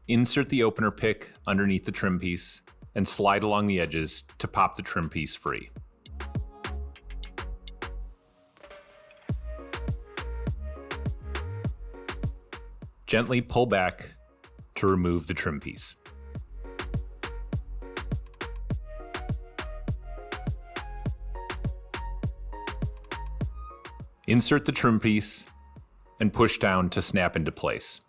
Insert the opener pick underneath the trim piece and slide along the edges to pop the trim piece free. Gently pull back to remove the trim piece. Insert the trim piece and push down to snap into place.